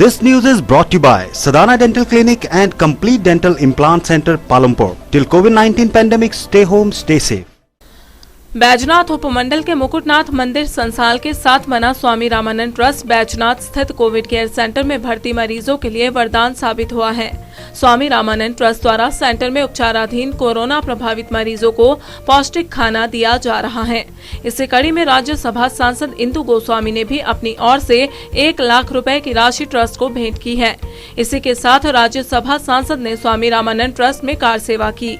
This news is brought to you by Sadhana Dental Clinic and Complete Dental Implant Center, Palampur. Till COVID-19 pandemic, stay home, stay safe. Baijnath उपमंडल के मुकुटनाथ मंदिर संसाल के साथ बना Swami Ramanand trust Baijnath स्थित Covid care centre में भर्ती मरीजों के लिए वरदान साबित हुआ है। स्वामी रामानंद ट्रस्ट द्वारा सेंटर में उपचाराधीन कोरोना प्रभावित मरीजों को पौष्टिक खाना दिया जा रहा है। इसी कड़ी में राज्यसभा सांसद इंदु गोस्वामी ने भी अपनी ओर से 1 लाख रुपए की राशि ट्रस्ट को भेंट की है। इसी के साथ राज्यसभा सांसद ने स्वामी रामानंद ट्रस्ट में कार सेवा की।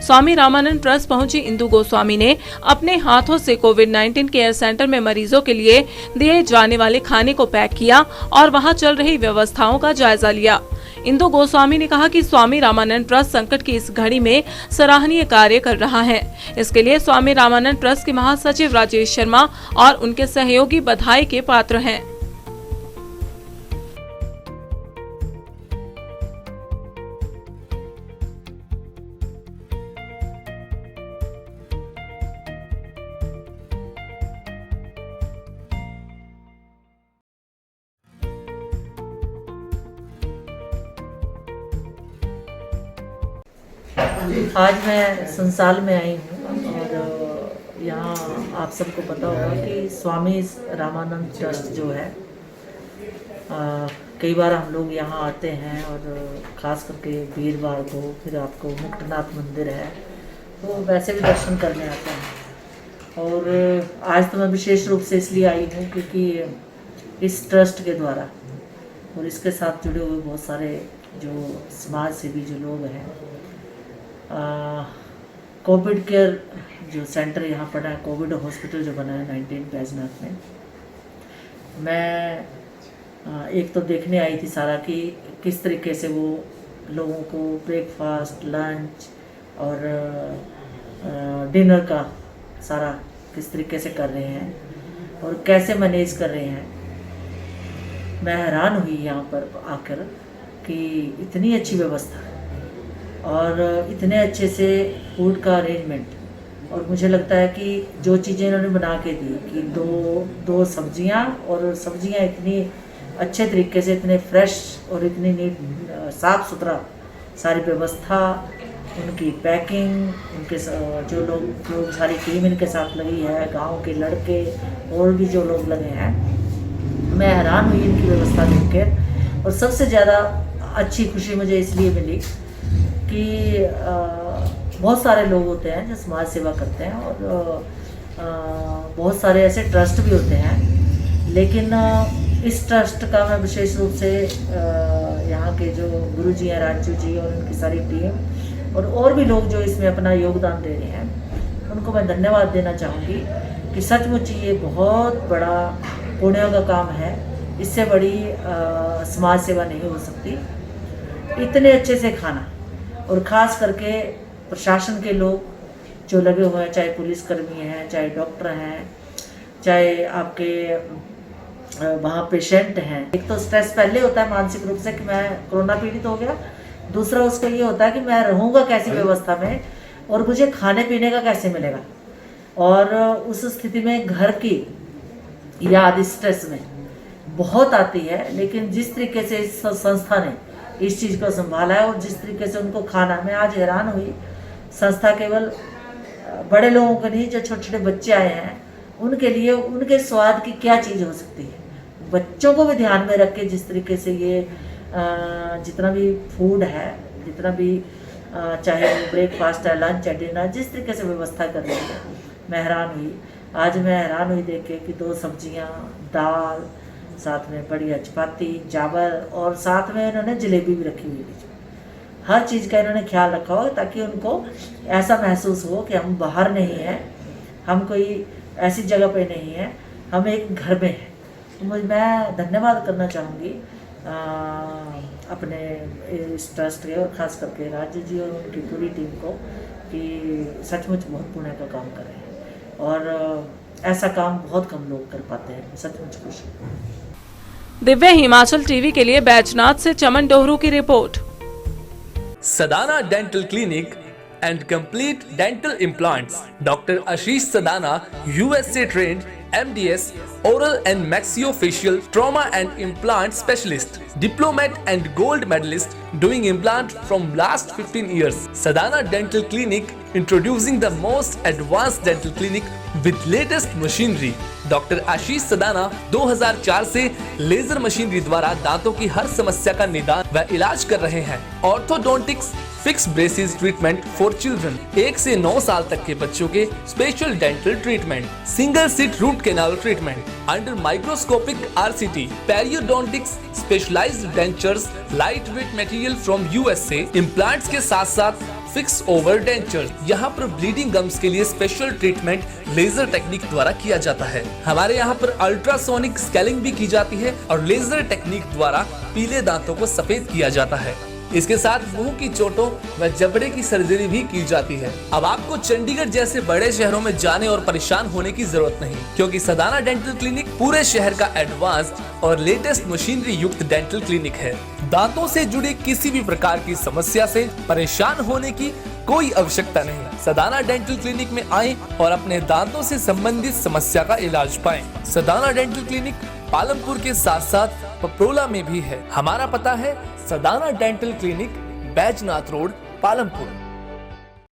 स्वामी रामानंद ट्रस्ट पहुंची इंदु गोस्वामी ने अपने हाथों से कोविड-19 केयर सेंटर में मरीजों के लिए दिए जाने वाले खाने को पैक किया और वहां चल रही व्यवस्थाओं का जायजा लिया। इंदु गोस्वामी ने कहा कि स्वामी रामानंद ट्रस्ट संकट की इस घड़ी में सराहनीय कार्य कर रहा है। इसके लिए स्वामी रामानंद ट्रस्ट के महासचिव राजेश शर्मा और उनके सहयोगी बधाई के पात्र हैं। आज मैं संसाल में आई हूँ और यहाँ आप सबको पता होगा कि स्वामी रामानंद ट्रस्ट जो है कई बार हम लोग यहाँ आते हैं और ख़ास करके वीरवार को फिर आपको मुक्तनाथ मंदिर है तो वैसे भी दर्शन करने आते हैं। और आज तो मैं विशेष रूप से इसलिए आई हूँ क्योंकि इस ट्रस्ट के द्वारा और इसके साथ जुड़े हुए बहुत सारे जो समाज सेवी जो लोग हैं कोविड केयर जो सेंटर यहाँ पड़ा है, कोविड हॉस्पिटल जो बना है 19 बैजनाथ में, मैं एक तो देखने आई थी सारा कि किस तरीके से वो लोगों को ब्रेकफास्ट, लंच और डिनर का सारा किस तरीके से कर रहे हैं और कैसे मैनेज कर रहे हैं। मैं हैरान हुई यहाँ पर आकर कि इतनी अच्छी व्यवस्था और इतने अच्छे से फूड का अरेंजमेंट। और मुझे लगता है कि जो चीज़ें इन्होंने बना के दी कि दो सब्जियां और सब्जियां इतनी अच्छे तरीके से, इतने फ्रेश और इतनी नीट साफ़ सुथरा सारी व्यवस्था, उनकी पैकिंग, उनके जो लोग सारी टीम इनके साथ लगी है, गांव के लड़के और भी जो लोग लगे हैं, मैं हैरान हुई इनकी व्यवस्था देख कर। और सबसे ज़्यादा अच्छी खुशी मुझे इसलिए मिली कि बहुत सारे लोग होते हैं जो समाज सेवा करते हैं और बहुत सारे ऐसे ट्रस्ट भी होते हैं, लेकिन इस ट्रस्ट का मैं विशेष रूप से यहाँ के जो गुरुजी हैं, राजू जी और उनकी सारी टीम और भी लोग जो इसमें अपना योगदान दे रहे हैं, उनको मैं धन्यवाद देना चाहूँगी कि सचमुच ये बहुत बड़ा पुण्य का काम है। इससे बड़ी समाज सेवा नहीं हो सकती। इतने अच्छे से खाना और ख़ास करके प्रशासन के लोग जो लगे हुए हैं, चाहे पुलिसकर्मी हैं, चाहे डॉक्टर हैं, चाहे आपके वहाँ पेशेंट हैं। एक तो स्ट्रेस पहले होता है मानसिक रूप से कि मैं कोरोना पीड़ित हो गया, दूसरा उसको ये होता है कि मैं रहूँगा कैसी व्यवस्था में और मुझे खाने पीने का कैसे मिलेगा। और उस स्थिति में घर की याद स्ट्रेस में बहुत आती है, लेकिन जिस तरीके से इस संस्था ने इस चीज़ को संभाला है और जिस तरीके से उनको खाना, मैं आज हैरान हुई। संस्था केवल बड़े लोगों को नहीं, जो छोटे छोटे बच्चे आए हैं उनके लिए उनके स्वाद की क्या चीज़ हो सकती है, बच्चों को भी ध्यान में रख के जिस तरीके से ये जितना भी फूड है, जितना भी चाहे ब्रेकफास्ट है, लंच है, डिनर, जिस तरीके से व्यवस्था कर रही है, मैं हैरान हुई। आज मैं हैरान हुई देख के कि 2 सब्जियां, दाल, साथ में बढ़िया चपाती, चावल और साथ में इन्होंने जलेबी भी रखी हुई है। हर चीज़ का इन्होंने ख्याल रखा हो ताकि उनको ऐसा महसूस हो कि हम बाहर नहीं हैं, हम कोई ऐसी जगह पे नहीं हैं, हम एक घर में हैं। तो मैं धन्यवाद करना चाहूँगी अपने इस ट्रस्ट के और ख़ास करके राज्य जी और उनकी पूरी टीम को कि सचमुच बहुत पुण्य का काम कर रहे हैं और ऐसा काम बहुत कम लोग कर पाते हैं। सचमुच खुश हूँ। दिव्य हिमाचल टीवी के लिए बैजनाथ से चमन डोहरू की report. Sadana dental clinic and complete dental implants. Dr. Ashish Sadana, USA trained MDS, oral and maxillofacial trauma and implant specialist, diplomat and gold medalist doing implant from last 15 years. Sadana Dental Clinic introducing the most advanced dental clinic with latest machinery. Doctor Ashish Sadana 2004 से laser machinery द्वारा दांतों की हर समस्या का निदान व इलाज कर रहे हैं। Orthodontics fix braces treatment for children, 1 से 9 साल तक के बच्चों के special dental treatment, single seat root canal treatment under microscopic RCT, periodontics specialised dentures, light weight material from USA, implants के साथ साथ फिक्स ओवर डेंचर। यहाँ पर ब्लीडिंग गम्स के लिए स्पेशल ट्रीटमेंट लेजर टेक्निक द्वारा किया जाता है। हमारे यहाँ पर अल्ट्रासोनिक स्केलिंग भी की जाती है और लेजर टेक्निक द्वारा पीले दांतों को सफेद किया जाता है। इसके साथ मुंह की चोटों व जबड़े की सर्जरी भी की जाती है। अब आपको चंडीगढ़ जैसे बड़े शहरों में जाने और परेशान होने की जरूरत नहीं, क्योंकि सदाना डेंटल क्लिनिक पूरे शहर का एडवांस्ड और लेटेस्ट मशीनरी युक्त डेंटल क्लिनिक है। दांतों से जुड़ी किसी भी प्रकार की समस्या से परेशान होने की कोई आवश्यकता नहीं। सदाना डेंटल क्लिनिक में आएं और अपने दांतों से संबंधित समस्या का इलाज पाएं। सदाना डेंटल क्लिनिक पालमपुर के साथ साथ पपरोला में भी है। हमारा पता है Sadana dental clinic, Baijnath road, Palampur.